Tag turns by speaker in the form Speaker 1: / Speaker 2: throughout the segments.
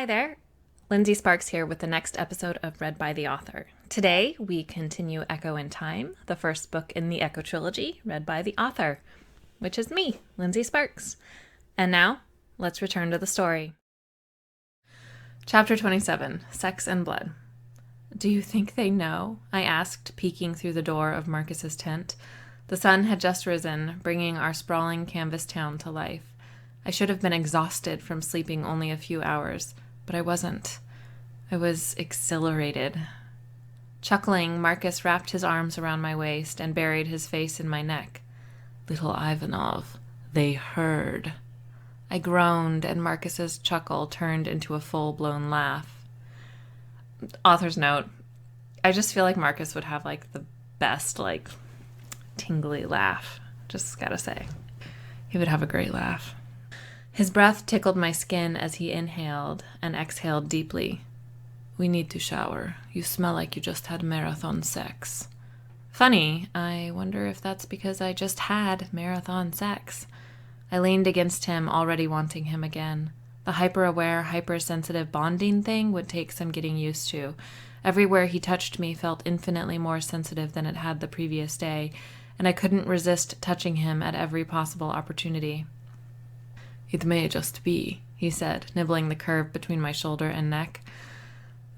Speaker 1: Hi there, Lindsey Sparks here with the next episode of Read by the Author. Today we continue Echo in Time, the first book in the Echo Trilogy, read by the author, which is me, Lindsey Sparks. And now, let's return to the story. Chapter 27, Sex and Blood. Do you think they know? I asked, peeking through the door of Marcus's tent. The sun had just risen, bringing our sprawling canvas town to life. I should have been exhausted from sleeping only a few hours, but I wasn't. I was exhilarated. Chuckling, Marcus wrapped his arms around my waist and buried his face in my neck. Little Ivanov, they heard. I groaned, and Marcus's chuckle turned into a full-blown laugh. Author's note, I just feel like Marcus would have, the best, tingly laugh. Just gotta say. He would have a great laugh. His breath tickled my skin as he inhaled and exhaled deeply. We need to shower. You smell like you just had marathon sex. Funny, I wonder if that's because I just had marathon sex. I leaned against him, already wanting him again. The hyper-aware, hypersensitive bonding thing would take some getting used to. Everywhere he touched me felt infinitely more sensitive than it had the previous day, and I couldn't resist touching him at every possible opportunity. It may just be, he said, nibbling the curve between my shoulder and neck.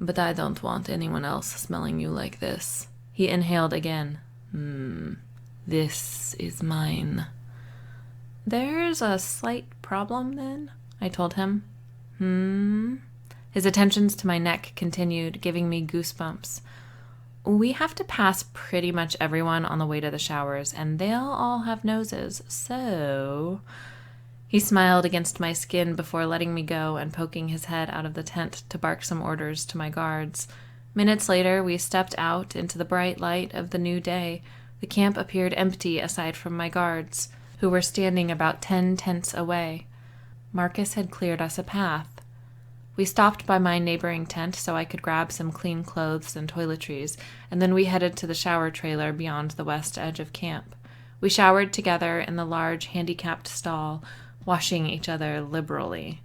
Speaker 1: But I don't want anyone else smelling you like this. He inhaled again. This is mine. There's a slight problem, then, I told him. His attentions to my neck continued, giving me goosebumps. We have to pass pretty much everyone on the way to the showers, and they'll all have noses, so... He smiled against my skin before letting me go and poking his head out of the tent to bark some orders to my guards. Minutes later, we stepped out into the bright light of the new day. The camp appeared empty aside from my guards, who were standing about 10 tents away. Marcus had cleared us a path. We stopped by my neighboring tent so I could grab some clean clothes and toiletries, and then we headed to the shower trailer beyond the west edge of camp. We showered together in the large handicapped stall, washing each other liberally.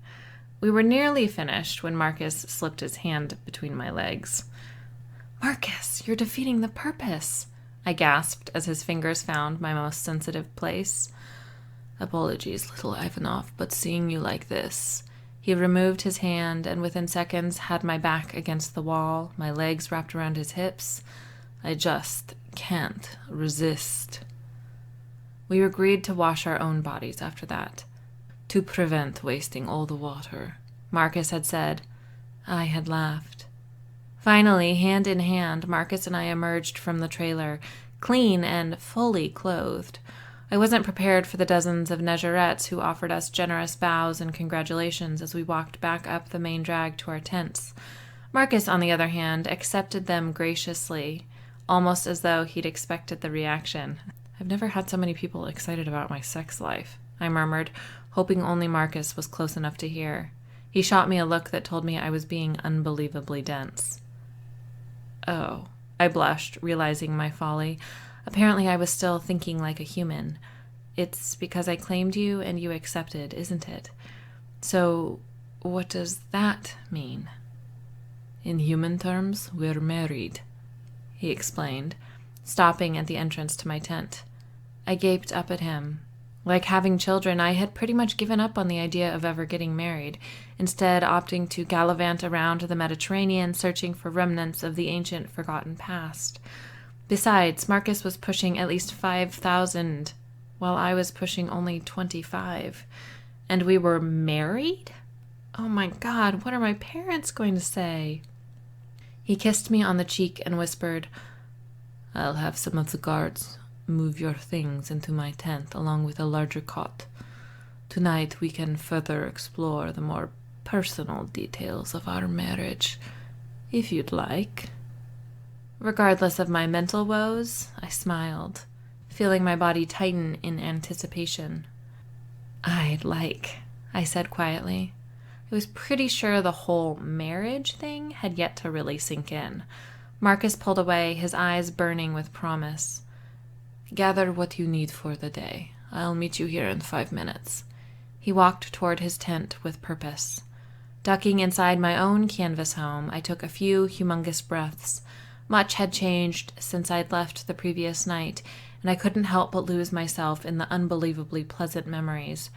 Speaker 1: We were nearly finished when Marcus slipped his hand between my legs. Marcus, you're defeating the purpose, I gasped as his fingers found my most sensitive place. Apologies, little Ivanov, but seeing you like this... He removed his hand and within seconds had my back against the wall, my legs wrapped around his hips. I just can't resist. We agreed to wash our own bodies after that, to prevent wasting all the water, Marcus had said. I had laughed. Finally, hand in hand, Marcus and I emerged from the trailer, clean and fully clothed. I wasn't prepared for the dozens of Negerettes who offered us generous bows and congratulations as we walked back up the main drag to our tents. Marcus, on the other hand, accepted them graciously, almost as though he'd expected the reaction. I've never had so many people excited about my sex life, I murmured, hoping only Marcus was close enough to hear. He shot me a look that told me I was being unbelievably dense. Oh, I blushed, realizing my folly. Apparently I was still thinking like a human. It's because I claimed you and you accepted, isn't it? So, what does that mean? In human terms, we're married, he explained, stopping at the entrance to my tent. I gaped up at him. Like having children, I had pretty much given up on the idea of ever getting married, instead opting to gallivant around the Mediterranean searching for remnants of the ancient forgotten past. Besides, Marcus was pushing at least 5,000, while I was pushing only 25. And we were married? Oh my God, what are my parents going to say? He kissed me on the cheek and whispered, I'll have some of the guards move your things into my tent along with a larger cot. Tonight we can further explore the more personal details of our marriage, if you'd like. Regardless of my mental woes, I smiled, feeling my body tighten in anticipation. I'd like, I said quietly. I was pretty sure the whole marriage thing had yet to really sink in. Marcus pulled away, his eyes burning with promise. Gather what you need for the day. I'll meet you here in 5 minutes. He walked toward his tent with purpose. Ducking inside my own canvas home, I took a few humongous breaths. Much had changed since I'd left the previous night, and I couldn't help but lose myself in the unbelievably pleasant memories.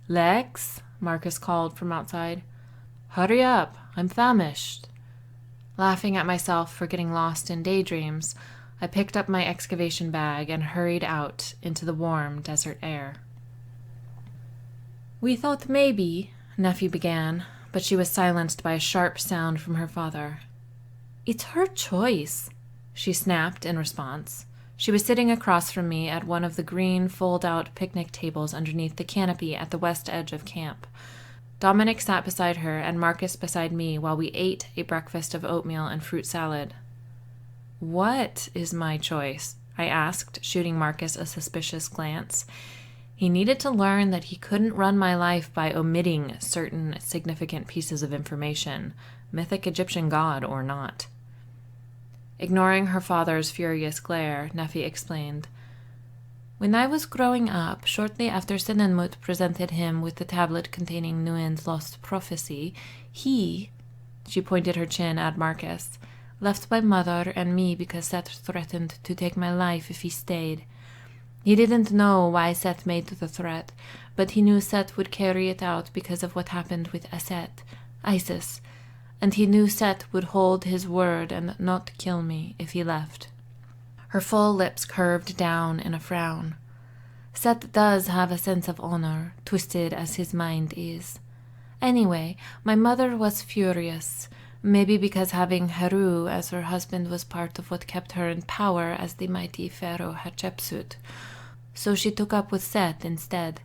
Speaker 1: "Lex," Marcus called from outside. "Hurry up, I'm famished." Laughing at myself for getting lost in daydreams, I picked up my excavation bag and hurried out into the warm desert air. "We thought maybe," Nephew began, but she was silenced by a sharp sound from her father. "It's her choice," she snapped in response. She was sitting across from me at one of the green fold-out picnic tables underneath the canopy at the west edge of camp. Dominic sat beside her and Marcus beside me while we ate a breakfast of oatmeal and fruit salad. "What is my choice?" I asked, shooting Marcus a suspicious glance. He needed to learn that he couldn't run my life by omitting certain significant pieces of information, mythic Egyptian god or not. Ignoring her father's furious glare, Nephi explained, "When I was growing up, shortly after Senenmut presented him with the tablet containing Nuen's lost prophecy, he," she pointed her chin at Marcus, "left my mother and me because Set threatened to take my life if he stayed. He didn't know why Set made the threat, but he knew Set would carry it out because of what happened with Aset, Isis, and he knew Set would hold his word and not kill me if he left." Her full lips curved down in a frown. "Set does have a sense of honor, twisted as his mind is. Anyway, my mother was furious, maybe because having Heru as her husband was part of what kept her in power as the mighty pharaoh Hatshepsut. So she took up with Set instead.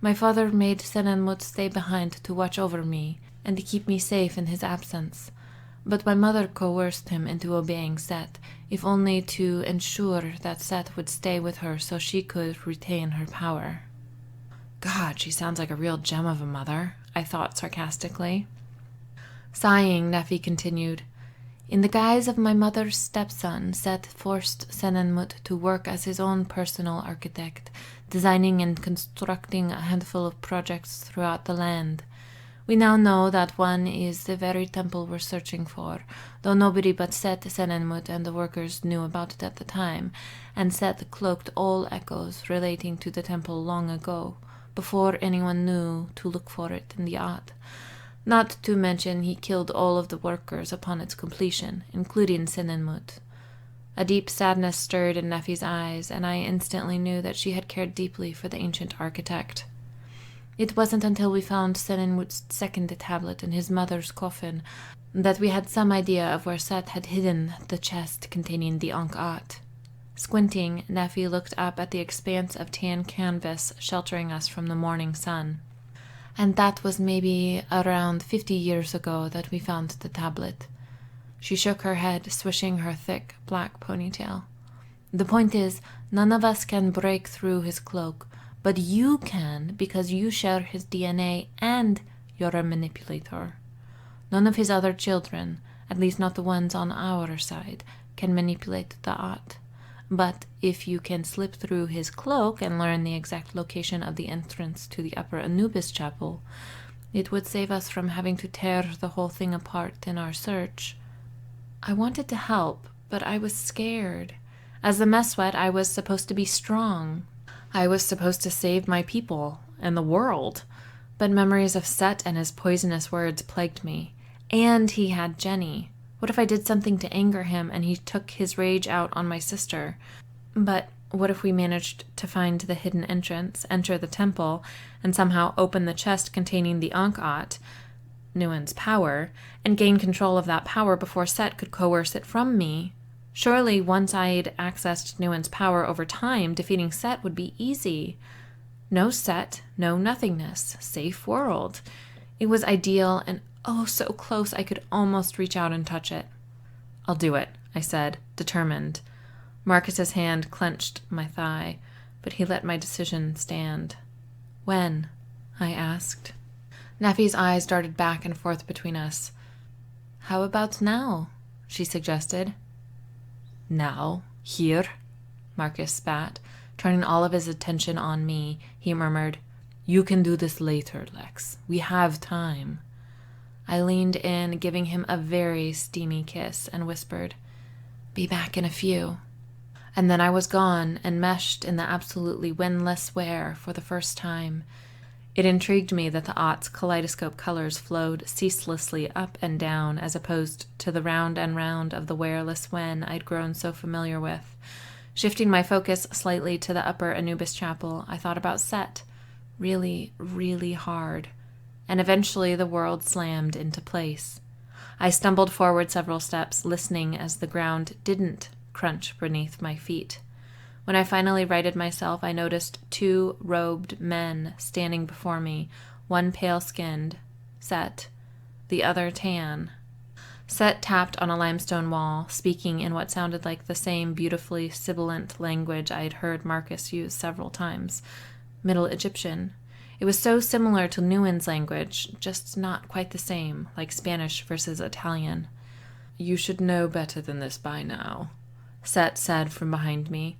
Speaker 1: My father made Senenmut stay behind to watch over me and to keep me safe in his absence. But my mother coerced him into obeying Set, if only to ensure that Set would stay with her so she could retain her power." God, she sounds like a real gem of a mother, I thought sarcastically. Sighing, Nephi continued, "In the guise of my mother's stepson, Set forced Senenmut to work as his own personal architect, designing and constructing a handful of projects throughout the land. We now know that one is the very temple we're searching for, though nobody but Set, Senenmut, and the workers knew about it at the time, and Set cloaked all echoes relating to the temple long ago, before anyone knew to look for it in the Ad. Not to mention he killed all of the workers upon its completion, including Senenmut." A deep sadness stirred in Nephi's eyes, and I instantly knew that she had cared deeply for the ancient architect. "It wasn't until we found Senenmut's second tablet in his mother's coffin that we had some idea of where Set had hidden the chest containing the Ankh-At." Squinting, Nephi looked up at the expanse of tan canvas sheltering us from the morning sun. "And that was maybe around 50 years ago that we found the tablet." She shook her head, swishing her thick, black ponytail. "The point is, none of us can break through his cloak, but you can because you share his DNA and you're a manipulator. None of his other children, at least not the ones on our side, can manipulate the At. But if you can slip through his cloak and learn the exact location of the entrance to the Upper Anubis Chapel, it would save us from having to tear the whole thing apart in our search." I wanted to help, but I was scared. As the Meswet, I was supposed to be strong. I was supposed to save my people and the world. But memories of Set and his poisonous words plagued me. And he had Jenny. What if I did something to anger him and he took his rage out on my sister? But what if we managed to find the hidden entrance, enter the temple, and somehow open the chest containing the Ankh-At, Nuen's power, and gain control of that power before Set could coerce it from me? Surely once I'd accessed Nuen's power over time, defeating Set would be easy. No Set, no nothingness, safe world. It was ideal and oh so close I could almost reach out and touch it. "I'll do it," I said, determined. Marcus's hand clenched my thigh, but he let my decision stand. "When?" I asked. Nephi's eyes darted back and forth between us. "How about now?" she suggested. "Now? Here?" Marcus spat. Turning all of his attention on me, he murmured, "You can do this later, Lex. We have time." I leaned in, giving him a very steamy kiss, and whispered, "Be back in a few." And then I was gone, enmeshed in the absolutely windless wear for the first time. It intrigued me that the aught's kaleidoscope colors flowed ceaselessly up and down, as opposed to the round and round of the wearless wen I'd grown so familiar with. Shifting my focus slightly to the upper Anubis chapel, I thought about Set, really, really hard, and eventually the world slammed into place. I stumbled forward several steps, listening as the ground didn't crunch beneath my feet. When I finally righted myself, I noticed 2 robed men standing before me, one pale-skinned, Set, the other tan. Set tapped on a limestone wall, speaking in what sounded like the same beautifully sibilant language I had heard Marcus use several times, Middle Egyptian. It was so similar to Nguyen's language, just not quite the same, like Spanish versus Italian. "You should know better than this by now," Set said from behind me.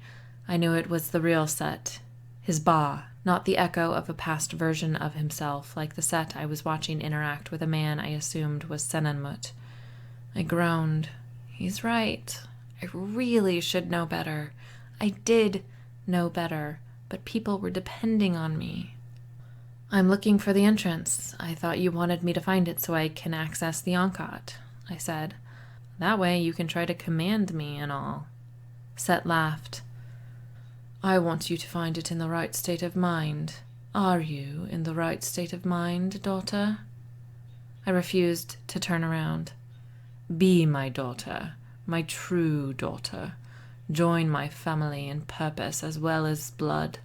Speaker 1: I knew it was the real Set, his Ba, not the echo of a past version of himself, like the Set I was watching interact with a man I assumed was Senenmut. I groaned. He's right. I really should know better. I did know better, but people were depending on me. "I'm looking for the entrance. I thought you wanted me to find it so I can access the Ankhat," I said. "That way you can try to command me and all." Set laughed. "I want you to find it in the right state of mind. Are you in the right state of mind, daughter?" I refused to turn around. "Be my daughter, my true daughter. Join my family in purpose as well as blood.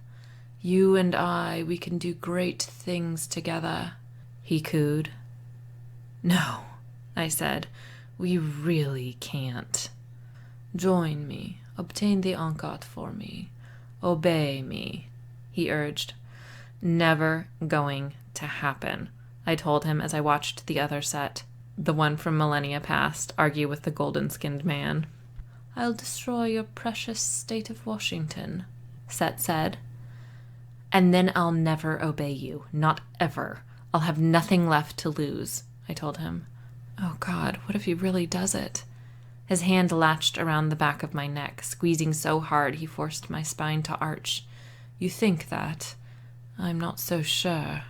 Speaker 1: You and I, we can do great things together," he cooed. "No," I said, "we really can't." "Join me, obtain the Ankhat for me. Obey me," he urged. "Never going to happen," I told him as I watched the other Set, the one from millennia past, argue with the golden-skinned man. "I'll destroy your precious state of Washington," Set said. "And then I'll never obey you. Not ever. I'll have nothing left to lose," I told him. Oh God, what if he really does it? His hand latched around the back of my neck, squeezing so hard he forced my spine to arch. "You think that? I'm not so sure."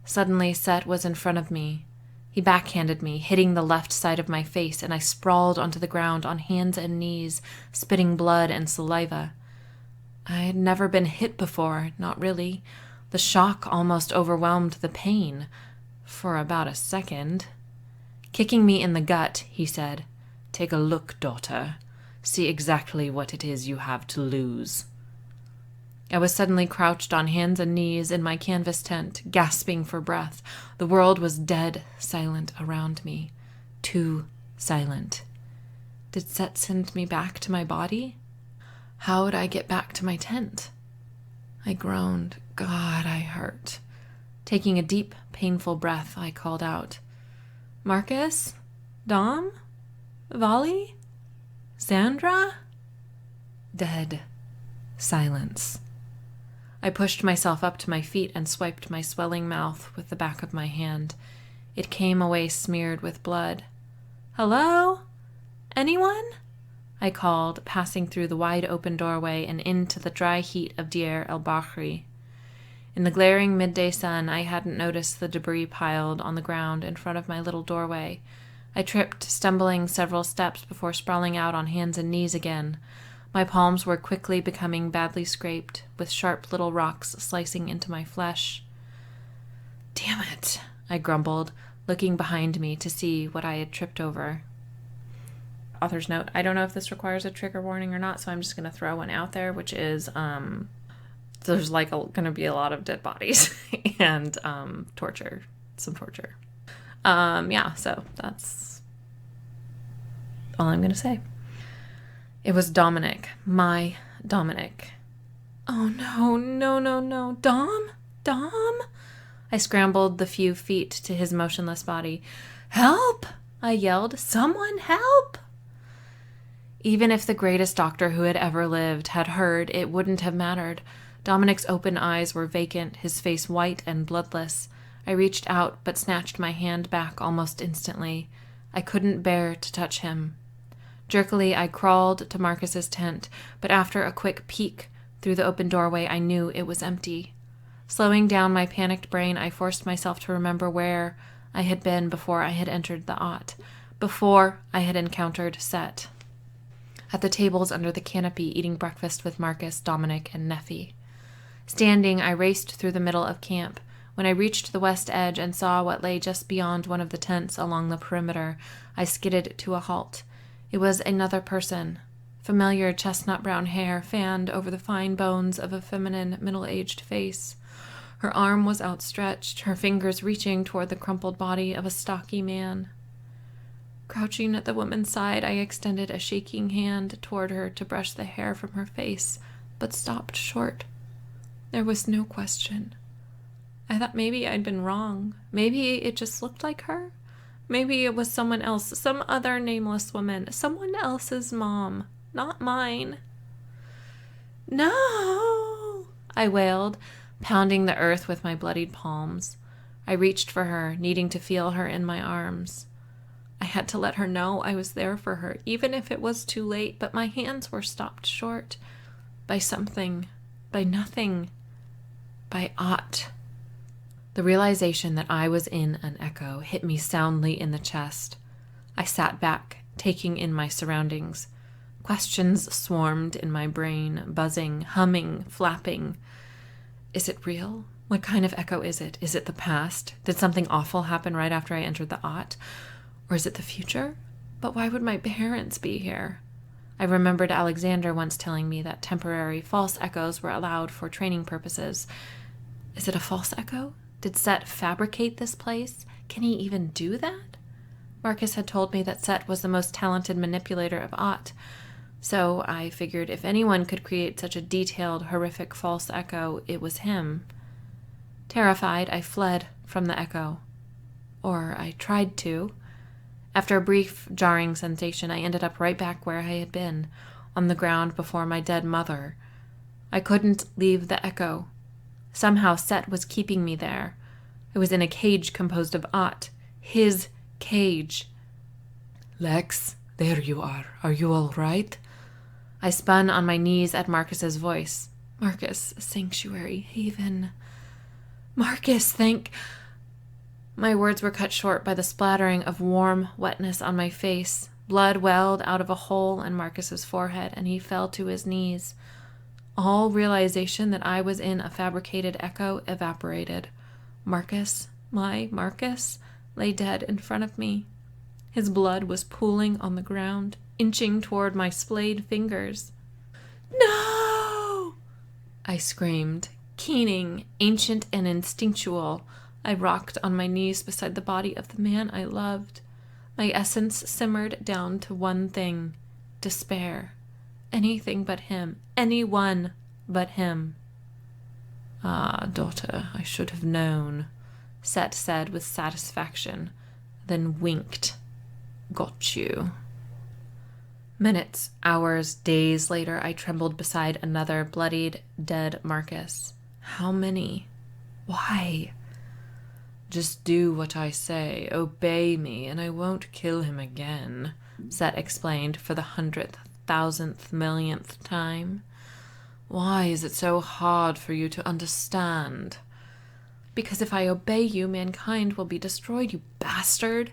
Speaker 1: Suddenly, Set was in front of me. He backhanded me, hitting the left side of my face, and I sprawled onto the ground on hands and knees, spitting blood and saliva. I had never been hit before, not really. The shock almost overwhelmed the pain, for about a second. Kicking me in the gut, he said, "Take a look, daughter. See exactly what it is you have to lose." I was suddenly crouched on hands and knees in my canvas tent, gasping for breath. The world was dead silent around me. Too silent. Did Set send me back to my body? How would I get back to my tent? I groaned. God, I hurt. Taking a deep, painful breath, I called out, "Marcus? Dom? Vali? Sandra?" Dead silence. I pushed myself up to my feet and swiped my swelling mouth with the back of my hand. It came away smeared with blood. "Hello? Anyone?" I called, passing through the wide-open doorway and into the dry heat of Deir el-Bahri. In the glaring midday sun, I hadn't noticed the debris piled on the ground in front of my little doorway. I tripped, stumbling several steps before sprawling out on hands and knees again. My palms were quickly becoming badly scraped, with sharp little rocks slicing into my flesh. "Damn it," I grumbled, looking behind me to see what I had tripped over. Author's note, I don't know if this requires a trigger warning or not, so I'm just going to throw one out there, which is there's going to be a lot of dead bodies and torture, some torture. So that's all I'm going to say. It was Dominic, my Dominic. "Oh no, Dom? I scrambled the few feet to his motionless body. "Help!" I yelled. "Someone help!" Even if the greatest doctor who had ever lived had heard, it wouldn't have mattered. Dominic's open eyes were vacant, his face white and bloodless. I reached out but snatched my hand back almost instantly. I couldn't bear to touch him. Jerkily, I crawled to Marcus's tent, but after a quick peek through the open doorway, I knew it was empty. Slowing down my panicked brain, I forced myself to remember where I had been before I had entered the Ott, before I had encountered Set. At the tables under the canopy, eating breakfast with Marcus, Dominic, and Neffy. Standing, I raced through the middle of camp. When I reached the west edge and saw what lay just beyond one of the tents along the perimeter, I skidded to a halt. It was another person. Familiar chestnut brown hair fanned over the fine bones of a feminine, middle-aged face. Her arm was outstretched, her fingers reaching toward the crumpled body of a stocky man. Crouching at the woman's side, I extended a shaking hand toward her to brush the hair from her face, but stopped short. There was no question. I thought maybe I'd been wrong. Maybe it just looked like her. Maybe it was someone else, some other nameless woman, someone else's mom, not mine. No! I wailed, pounding the earth with my bloodied palms. I reached for her, needing to feel her in my arms. I had to let her know I was there for her, even if it was too late, but my hands were stopped short. By something. By nothing. By Ott. The realization that I was in an echo hit me soundly in the chest. I sat back, taking in my surroundings. Questions swarmed in my brain, buzzing, humming, flapping. Is it real? What kind of echo is it? Is it the past? Did something awful happen right after I entered the Ott? Or is it the future? But why would my parents be here? I remembered Alexander once telling me that temporary false echoes were allowed for training purposes. Is it a false echo? Did Set fabricate this place? Can he even do that? Marcus had told me that Set was the most talented manipulator of Ott, so I figured if anyone could create such a detailed, horrific false echo, it was him. Terrified, I fled from the echo. Or I tried to. After a brief, jarring sensation, I ended up right back where I had been, on the ground before my dead mother. I couldn't leave the echo. Somehow Set was keeping me there. I was in a cage composed of Ott. His cage.
Speaker 2: Lex, there you are. Are you all right?
Speaker 1: I spun on my knees at Marcus's voice. Marcus, sanctuary, haven. Marcus, thank... My words were cut short by the splattering of warm wetness on my face. Blood welled out of a hole in Marcus's forehead, and he fell to his knees. All realization that I was in a fabricated echo evaporated. Marcus, my Marcus, lay dead in front of me. His blood was pooling on the ground, inching toward my splayed fingers. No! I screamed, keening, ancient and instinctual. I rocked on my knees beside the body of the man I loved. My essence simmered down to one thing: despair. Anything but him. Anyone but him.
Speaker 2: Ah, daughter, I should have known,
Speaker 1: Set said with satisfaction, then winked.
Speaker 2: Got you.
Speaker 1: Minutes, hours, days later, I trembled beside another bloodied, dead Marcus. How many? Why?
Speaker 2: Just do what I say, obey me, and I won't kill him again,
Speaker 1: Set explained for the 100,000th millionth time.
Speaker 2: Why is it so hard for you to understand?
Speaker 1: Because if I obey you, mankind will be destroyed, you bastard.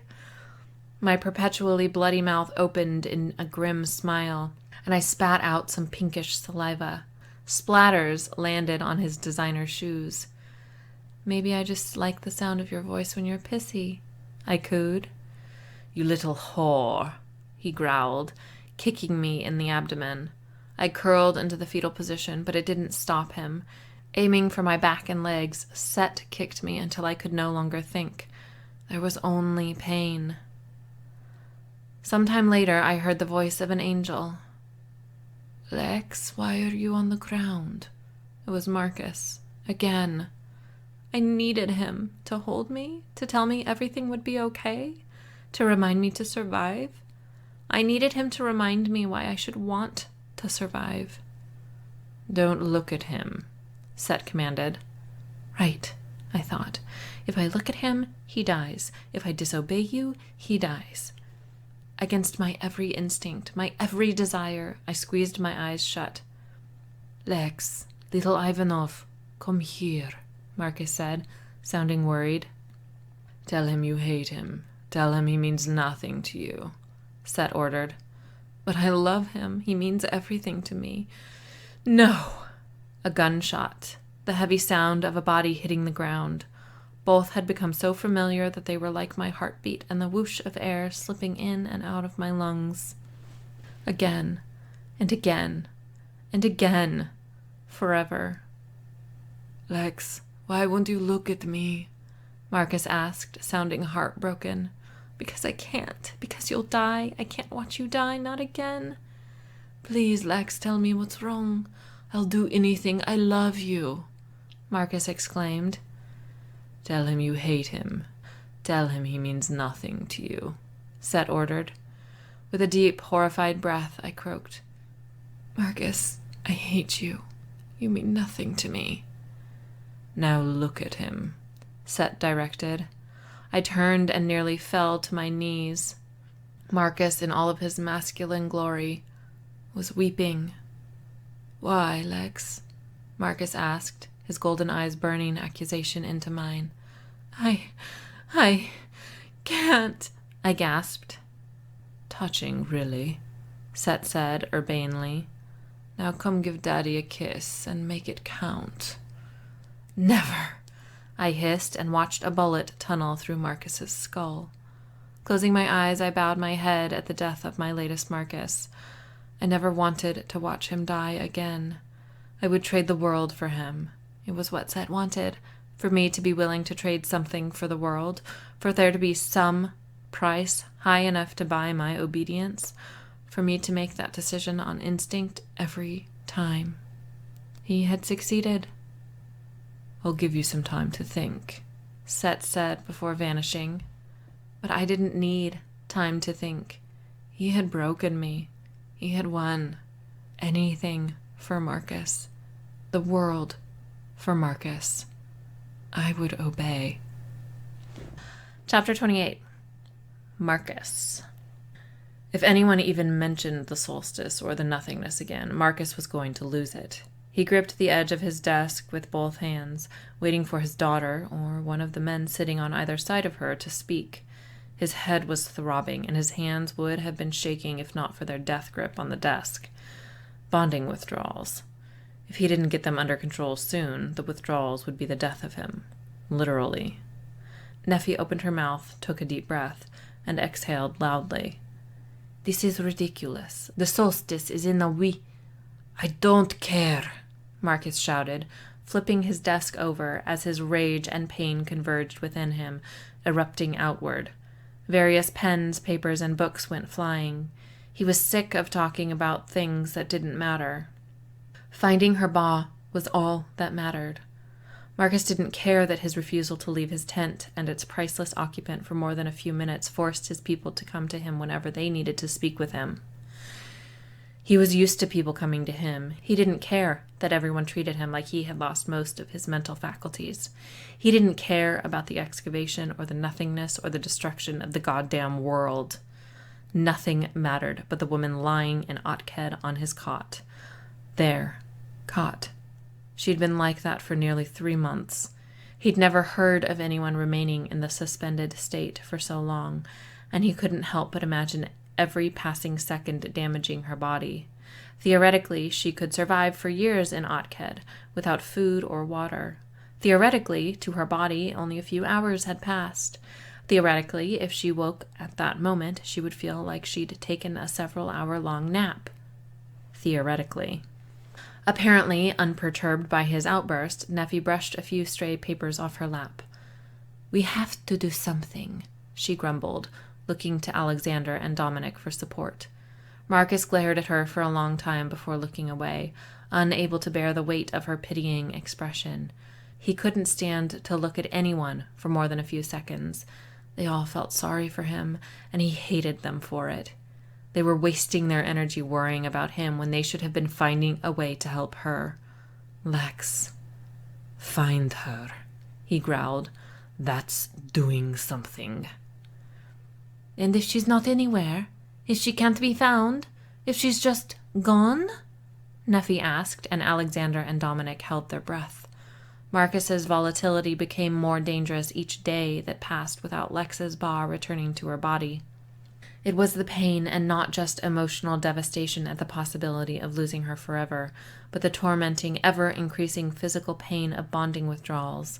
Speaker 1: My perpetually bloody mouth opened in a grim smile, and I spat out some pinkish saliva. Splatters landed on his designer shoes. Maybe I just like the sound of your voice when you're pissy, I cooed.
Speaker 2: You little whore,
Speaker 1: he growled, kicking me in the abdomen. I curled into the fetal position, but it didn't stop him. Aiming for my back and legs, Set kicked me until I could no longer think. There was only pain. Sometime later, I heard the voice of an angel.
Speaker 2: Lex, why are you on the ground?
Speaker 1: It was Marcus. Again. I needed him to hold me, to tell me everything would be okay, to remind me to survive. I needed him to remind me why I should want to survive.
Speaker 2: Don't look at him, Set commanded.
Speaker 1: Right, I thought. If I look at him, he dies. If I disobey you, he dies. Against my every instinct, my every desire, I squeezed my eyes shut. Lex, little Ivanov, come here, Marcus said, sounding worried.
Speaker 2: Tell him you hate him. Tell him he means nothing to you, Set ordered.
Speaker 1: But I love him. He means everything to me. No! A gunshot. The heavy sound of a body hitting the ground. Both had become so familiar that they were like my heartbeat and the whoosh of air slipping in and out of my lungs. Again, and again, and again. Forever.
Speaker 2: Lex, why won't you look at me?
Speaker 1: Marcus asked, sounding heartbroken. Because I can't. Because you'll die. I can't watch you die. Not again.
Speaker 2: Please, Lex, tell me what's wrong. I'll do anything. I love you,
Speaker 1: Marcus exclaimed.
Speaker 2: Tell him you hate him. Tell him he means nothing to you,
Speaker 1: Set ordered. With a deep, horrified breath, I croaked.
Speaker 2: Marcus, I hate you. You mean nothing to me.
Speaker 1: Now look at him, Set directed. I turned and nearly fell to my knees. Marcus, in all of his masculine glory, was weeping.
Speaker 2: Why, Lex?
Speaker 1: Marcus asked, his golden eyes burning accusation into mine.
Speaker 2: I can't,
Speaker 1: I gasped.
Speaker 2: Touching, really, Set said urbanely. Now come give Daddy a kiss and make it count.
Speaker 1: Never, I hissed and watched a bullet tunnel through Marcus's skull. Closing my eyes, I bowed my head at the death of my latest Marcus. I never wanted to watch him die again. I would trade the world for him. It was what Set wanted, for me to be willing to trade something for the world, for there to be some price high enough to buy my obedience, for me to make that decision on instinct every time. He had succeeded.
Speaker 2: I'll give you some time to think,
Speaker 1: Set said before vanishing. But I didn't need time to think. He had broken me. He had won. Anything for Marcus. The world for Marcus. I would obey. Chapter 28. Marcus. If anyone even mentioned the solstice or the nothingness again, Marcus was going to lose it. He gripped the edge of his desk with both hands, waiting for his daughter, or one of the men sitting on either side of her, to speak. His head was throbbing, and his hands would have been shaking if not for their death grip on the desk. Bonding withdrawals. If he didn't get them under control soon, the withdrawals would be the death of him. Literally. Neffy opened her mouth, took a deep breath, and exhaled loudly. This is ridiculous. The solstice is in the
Speaker 2: I don't care,
Speaker 1: Marcus shouted, flipping his desk over as his rage and pain converged within him, erupting outward. Various pens, papers, and books went flying. He was sick of talking about things that didn't matter. Finding her ba was all that mattered. Marcus didn't care that his refusal to leave his tent and its priceless occupant for more than a few minutes forced his people to come to him whenever they needed to speak with him. He was used to people coming to him. He didn't care that everyone treated him like he had lost most of his mental faculties. He didn't care about the excavation or the nothingness or the destruction of the goddamn world. Nothing mattered but the woman lying in Otked on his cot. There. Cot. She'd been like that for nearly 3 months. He'd never heard of anyone remaining in the suspended state for so long, and he couldn't help but imagine every passing second damaging her body. Theoretically, she could survive for years in Otked without food or water. Theoretically, to her body, only a few hours had passed. Theoretically, if she woke at that moment, she would feel like she'd taken a several-hour-long nap. Theoretically. Apparently unperturbed by his outburst, Neffy brushed a few stray papers off her lap. "We have to do something," she grumbled, looking to Alexander and Dominic for support. Marcus glared at her for a long time before looking away, unable to bear the weight of her pitying expression. He couldn't stand to look at anyone for more than a few seconds. They all felt sorry for him, and he hated them for it. They were wasting their energy worrying about him when they should have been finding a way to help her.
Speaker 2: Lex, find her, he growled. "That's doing something."
Speaker 1: "And if she's not anywhere? If she can't be found? If she's just gone?" Neffy asked, and Alexander and Dominic held their breath. Marcus's volatility became more dangerous each day that passed without Lex's ba returning to her body. It was the pain and not just emotional devastation at the possibility of losing her forever, but the tormenting, ever-increasing physical pain of bonding withdrawals.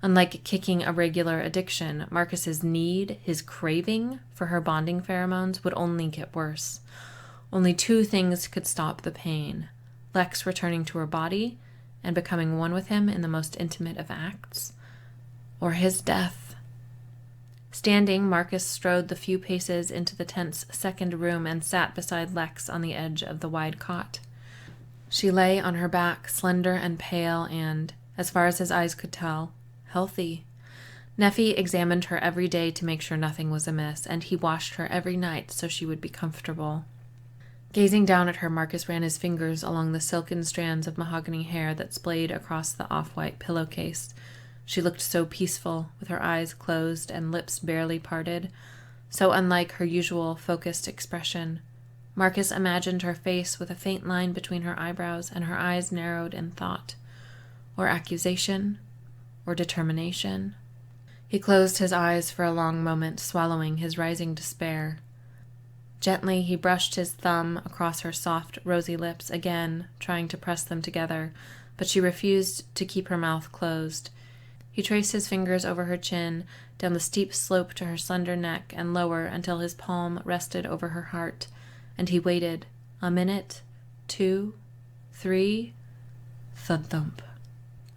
Speaker 1: Unlike kicking a regular addiction, Marcus's need, his craving for her bonding pheromones would only get worse. Only two things could stop the pain: Lex returning to her body and becoming one with him in the most intimate of acts, or his death. Standing, Marcus strode the few paces into the tent's second room and sat beside Lex on the edge of the wide cot. She lay on her back, slender and pale and, as far as his eyes could tell, healthy. Neffy examined her every day to make sure nothing was amiss, and he washed her every night so she would be comfortable. Gazing down at her, Marcus ran his fingers along the silken strands of mahogany hair that splayed across the off-white pillowcase. She looked so peaceful, with her eyes closed and lips barely parted, so unlike her usual focused expression. Marcus imagined her face with a faint line between her eyebrows and her eyes narrowed in thought, or accusation, or determination. He closed his eyes for a long moment, swallowing his rising despair. Gently, he brushed his thumb across her soft, rosy lips again, trying to press them together, but she refused to keep her mouth closed. He traced his fingers over her chin, down the steep slope to her slender neck, and lower until his palm rested over her heart, and he waited. A minute, 2, 3, thud-thump.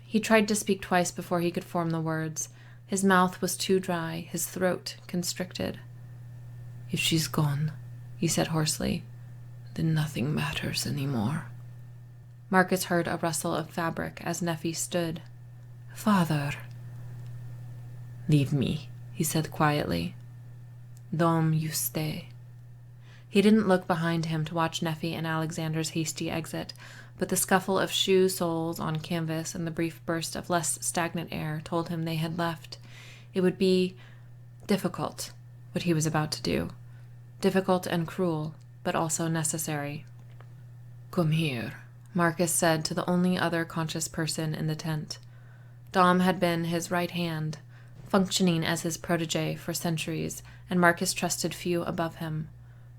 Speaker 1: He tried to speak twice before he could form the words. His mouth was too dry, his throat constricted.
Speaker 2: "If she's gone," he said hoarsely, "then nothing matters anymore."
Speaker 1: Marcus heard a rustle of fabric as Neffy stood.
Speaker 2: "Father." "Leave me," he said quietly. "Dom, you stay."
Speaker 1: He didn't look behind him to watch Neffy and Alexander's hasty exit, but the scuffle of shoe soles on canvas and the brief burst of less stagnant air told him they had left. It would be difficult, what he was about to do. Difficult and cruel, but also necessary.
Speaker 2: "Come here,"
Speaker 1: Marcus said to the only other conscious person in the tent. Dom had been his right hand, functioning as his protege for centuries, and Marcus trusted few above him.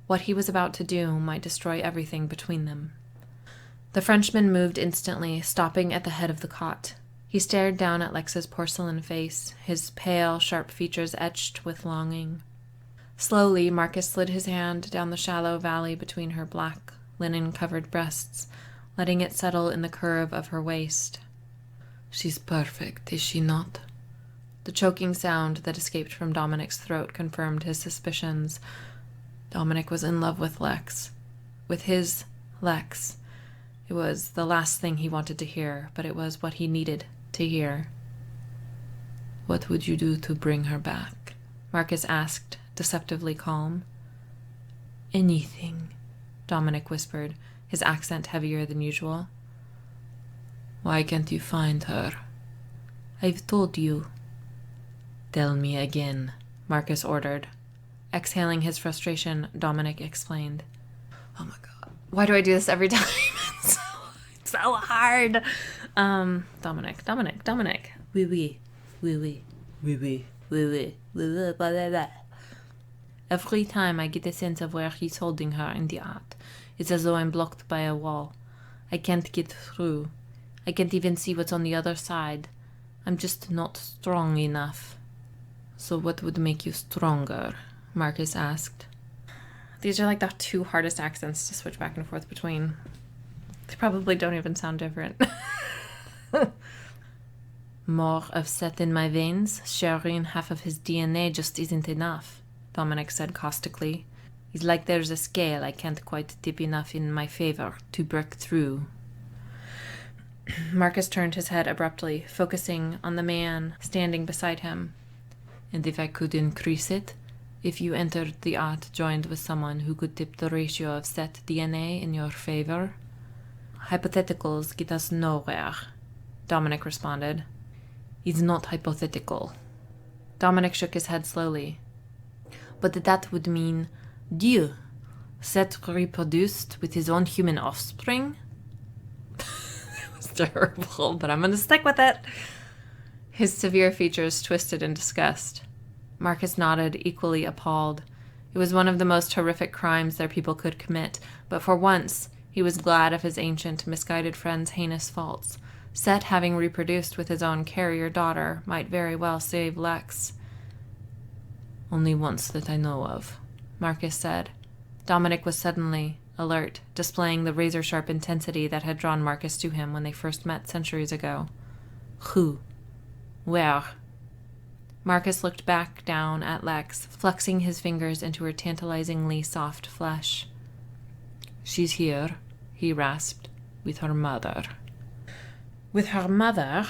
Speaker 1: What he was about to do might destroy everything between them. The Frenchman moved instantly, stopping at the head of the cot. He stared down at Lex's porcelain face, his pale, sharp features etched with longing. Slowly, Marcus slid his hand down the shallow valley between her black, linen-covered breasts, letting it settle in the curve of her waist.
Speaker 2: "She's perfect, is she not?"
Speaker 1: The choking sound that escaped from Dominic's throat confirmed his suspicions. Dominic was in love with Lex. With his Lex. It was the last thing he wanted to hear, but it was what he needed to hear.
Speaker 2: "What would you do to bring her back?"
Speaker 1: Marcus asked, deceptively calm.
Speaker 2: "Anything,"
Speaker 1: Dominic whispered, his accent heavier than usual.
Speaker 2: "Why can't you find her?"
Speaker 1: "I've told you."
Speaker 2: "Tell me again,"
Speaker 1: Marcus ordered. Exhaling his frustration, Dominic explained.
Speaker 2: Oh my god.
Speaker 1: Why do I do this every time? It's so hard. Dominic.
Speaker 2: Oui, oui, oui, oui, oui, oui, oui, oui, blah, blah, blah.
Speaker 1: Every time I get a sense of where he's holding her in the art, it's as though I'm blocked by a wall. I can't get through. I can't even see what's on the other side. I'm just not strong enough.
Speaker 2: "So what would make you stronger?" Marcus asked.
Speaker 1: These are like the two hardest accents to switch back and forth between. They probably don't even sound different.
Speaker 2: "More of Seth in my veins, sharing half of his DNA just isn't enough," Dominic said caustically. "It's like there's a scale I can't quite tip enough in my favor to break through."
Speaker 1: Marcus turned his head abruptly, focusing on the man standing beside him.
Speaker 2: "And if I could increase it? If you entered the art joined with someone who could tip the ratio of Seth DNA in your favor?"
Speaker 1: "Hypotheticals get us nowhere," Dominic responded.
Speaker 2: is not hypothetical.
Speaker 1: Dominic shook his head slowly.
Speaker 2: But that would mean Dieu, Set reproduced with his own human offspring?
Speaker 1: It was terrible, but I'm going to stick with it. His severe features twisted in disgust. Marcus nodded, equally appalled. It was one of the most horrific crimes their people could commit, but for once he was glad of his ancient, misguided friend's heinous faults. Set, having reproduced with his own carrier daughter, might very well save Lex.
Speaker 2: Only once that I know of,
Speaker 1: Marcus said. Dominic was suddenly alert, displaying the razor-sharp intensity that had drawn Marcus to him when they first met centuries ago.
Speaker 2: Who? Where?
Speaker 1: Marcus looked back down at Lex, flexing his fingers into her tantalizingly soft flesh.
Speaker 2: She's here, he rasped, with her mother.
Speaker 1: With her mother?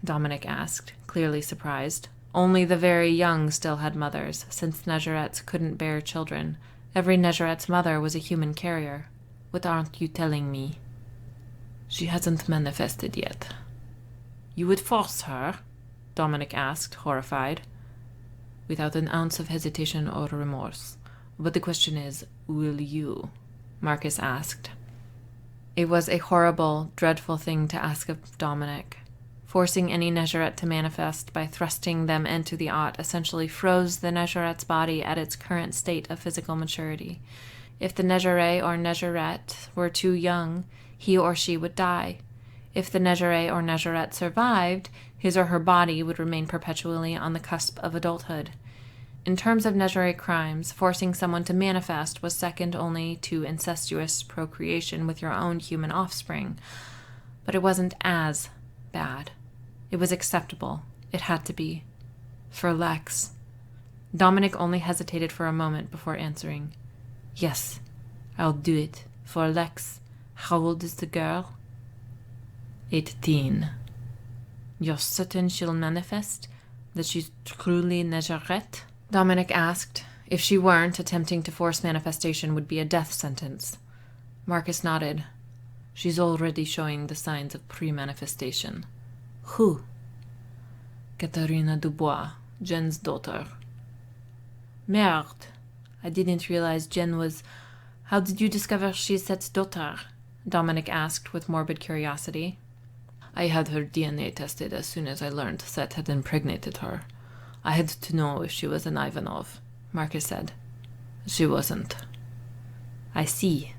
Speaker 1: Dominic asked, clearly surprised. Only the very young still had mothers, since Negerettes couldn't bear children. Every Negerette's mother was a human carrier. What aren't you telling me?
Speaker 2: She hasn't manifested yet.
Speaker 1: You would force her? Dominic asked, horrified.
Speaker 2: Without an ounce of hesitation or remorse. But the question is, will you?
Speaker 1: Marcus asked. It was a horrible, dreadful thing to ask of Dominic. Forcing any Negerette to manifest by thrusting them into the Aut essentially froze the Negerette's body at its current state of physical maturity. If the Negeret or Negerette were too young, he or she would die. If the Negeret or Negerette survived, his or her body would remain perpetually on the cusp of adulthood. In terms of Negeret crimes, forcing someone to manifest was second only to incestuous procreation with your own human offspring. But it wasn't as bad. It was acceptable. It had to be. For Lex. Dominic only hesitated for a moment before answering.
Speaker 2: Yes, I'll do it. For Lex. How old is the girl?
Speaker 1: 18.
Speaker 2: You're certain she'll manifest? That she's truly Negerette?
Speaker 1: Dominic asked. If she weren't, attempting to force manifestation would be a death sentence. Marcus nodded.
Speaker 2: She's already showing the signs of pre-manifestation.
Speaker 1: Who?
Speaker 2: Katarina Dubois, Jen's daughter.
Speaker 1: Merde. I didn't realize Jen was... How did you discover she's Set's daughter? Dominic asked with morbid curiosity.
Speaker 2: I had her DNA tested as soon as I learned Set had impregnated her. I had to know if she was an Ivanov, Marcus said. She wasn't.
Speaker 1: I see.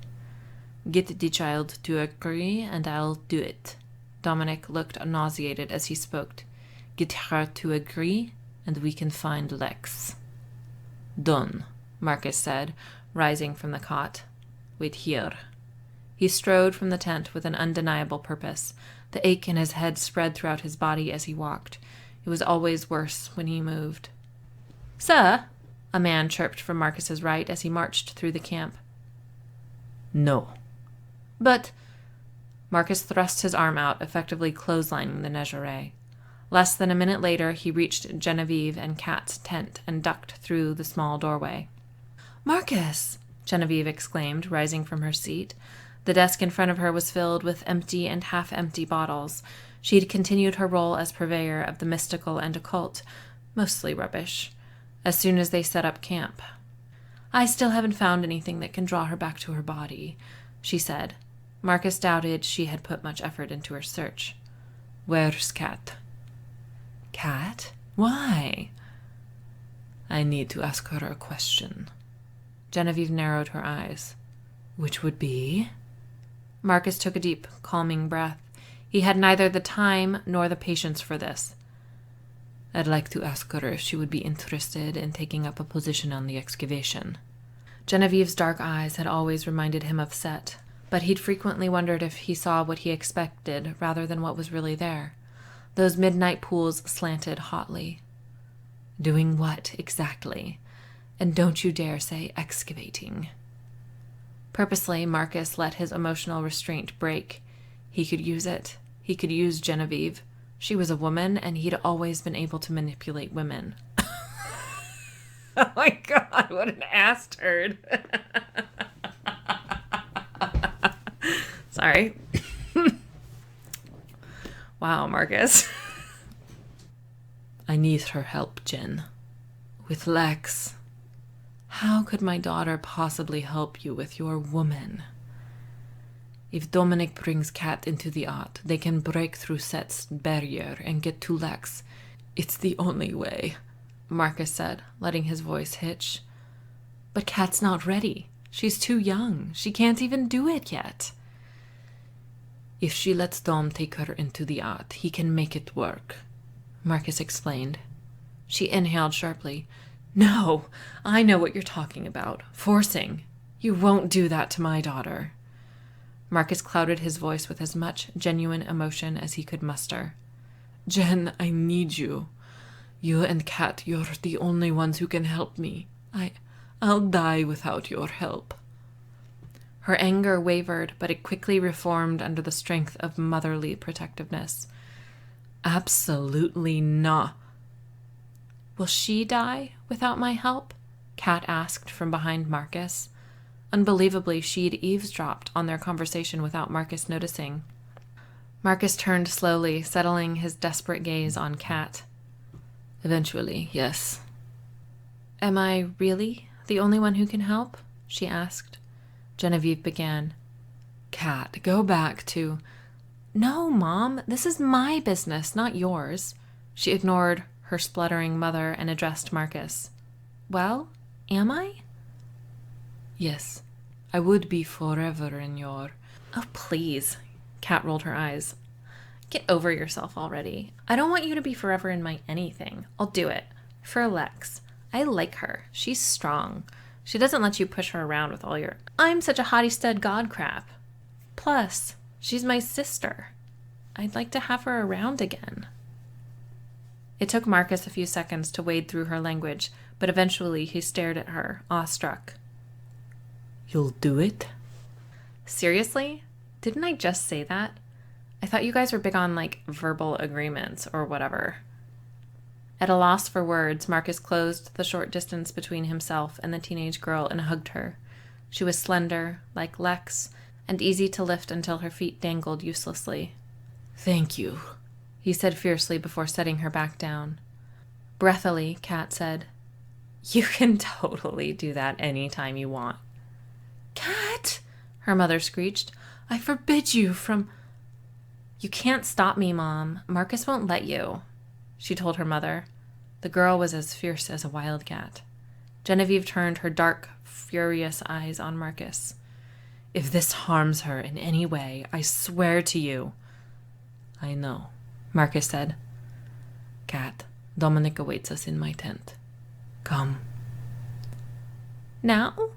Speaker 1: Get the child to agree and I'll do it. Dominic looked nauseated as he spoke. Get her to agree and we can find Lex.
Speaker 2: Done,
Speaker 1: Marcus said, rising from the cot. Wait here. He strode from the tent with an undeniable purpose. The ache in his head spread throughout his body as he walked. It was always worse when he moved. Sir, a man chirped from Marcus's right as he marched through the camp.
Speaker 2: No.
Speaker 1: But... Marcus thrust his arm out, effectively clotheslining the Negeret. Less than a minute later, he reached Genevieve and Kat's tent and ducked through the small doorway. Marcus! Genevieve exclaimed, rising from her seat. The desk in front of her was filled with empty and half-empty bottles. She had continued her role as purveyor of the mystical and occult, mostly rubbish, as soon as they set up camp. I still haven't found anything that can draw her back to her body, she said. Marcus doubted she had put much effort into her search.
Speaker 2: Where's Kat?
Speaker 1: Kat? Why?
Speaker 2: I need to ask her a question.
Speaker 1: Genevieve narrowed her eyes.
Speaker 2: Which would be?
Speaker 1: Marcus took a deep, calming breath. He had neither the time nor the patience for this.
Speaker 2: I'd like to ask her if she would be interested in taking up a position on the excavation.
Speaker 1: Genevieve's dark eyes had always reminded him of Set, but he'd frequently wondered if he saw what he expected rather than what was really there. Those midnight pools slanted hotly. Doing what, exactly? And don't you dare say excavating. Purposely, Marcus let his emotional restraint break. He could use it. He could use Genevieve. She was a woman, and he'd always been able to manipulate women. Oh my god, what an ass turd. Sorry. Wow, Marcus.
Speaker 2: I need her help, Jen. With Lex. How could my daughter possibly help you with your woman? If Dominic brings Kat into the art, they can break through Set's barrier and get to Lex. It's the only way, Marcus said, letting his voice hitch. But Kat's not ready. She's too young. She can't even do it yet. If she lets Dom take her into the art, he can make it work, Marcus explained. She inhaled sharply. No, I know what you're talking about. Forcing. You won't do that to my daughter. Marcus clouded his voice with as much genuine emotion as he could muster. Jen, I need you. You and Kat, you're the only ones who can help me. I'll die without your help. Her anger wavered, but it quickly reformed under the strength of motherly protectiveness. Absolutely not. Will she die without my help? Kat asked from behind Marcus. Unbelievably, she'd eavesdropped on their conversation without Marcus noticing. Marcus turned slowly, settling his desperate gaze on Kat. Eventually, yes. Am I really the only one who can help? She asked. Genevieve began. Kat, go back to... No, Mom, this is my business, not yours. She ignored her spluttering mother and addressed Marcus. Well, am I? Yes, I would be forever in your... Oh, please. Kat rolled her eyes. Get over yourself already. I don't want you to be forever in my anything. I'll do it. For Lex. I like her. She's strong. She doesn't let you push her around with all your, I'm such a haughty stud god crap. Plus, she's my sister. I'd like to have her around again. It took Marcus a few seconds to wade through her language, but eventually he stared at her, awestruck. You'll do it? Seriously? Didn't I just say that? I thought you guys were big on, verbal agreements or whatever. At a loss for words, Marcus closed the short distance between himself and the teenage girl and hugged her. She was slender, like Lex, and easy to lift until her feet dangled uselessly. Thank you, he said fiercely before setting her back down. Breathily, Kat said, You can totally do that any time you want. Kat, her mother screeched, I forbid you from... You can't stop me, Mom. Marcus won't let you, she told her mother. The girl was as fierce as a wildcat. Genevieve turned her dark, furious eyes on Marcus. If this harms her in any way, I swear to you. I know, Marcus said. Kat, Dominic awaits us in my tent. Come. Now?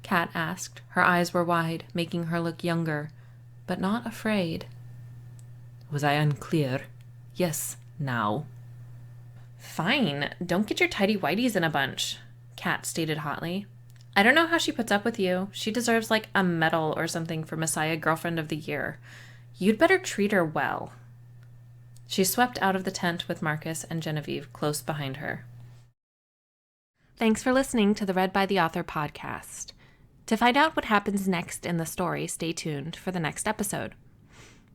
Speaker 2: Kat asked. Her eyes were wide, making her look younger, but not afraid. Was I unclear? Yes, now. Fine. Don't get your tighty-whities in a bunch, Kat stated hotly. I don't know how she puts up with you. She deserves a medal or something for Messiah Girlfriend of the Year. You'd better treat her well. She swept out of the tent with Marcus and Genevieve close behind her. Thanks for listening to the Read by the Author podcast. To find out what happens next in the story, stay tuned for the next episode.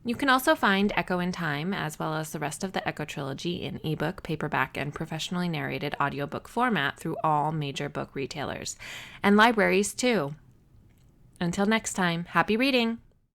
Speaker 2: You can also find Echo in Time, as well as the rest of the Echo Trilogy, in ebook, paperback, and professionally narrated audiobook format through all major book retailers, and libraries too. Until next time, happy reading!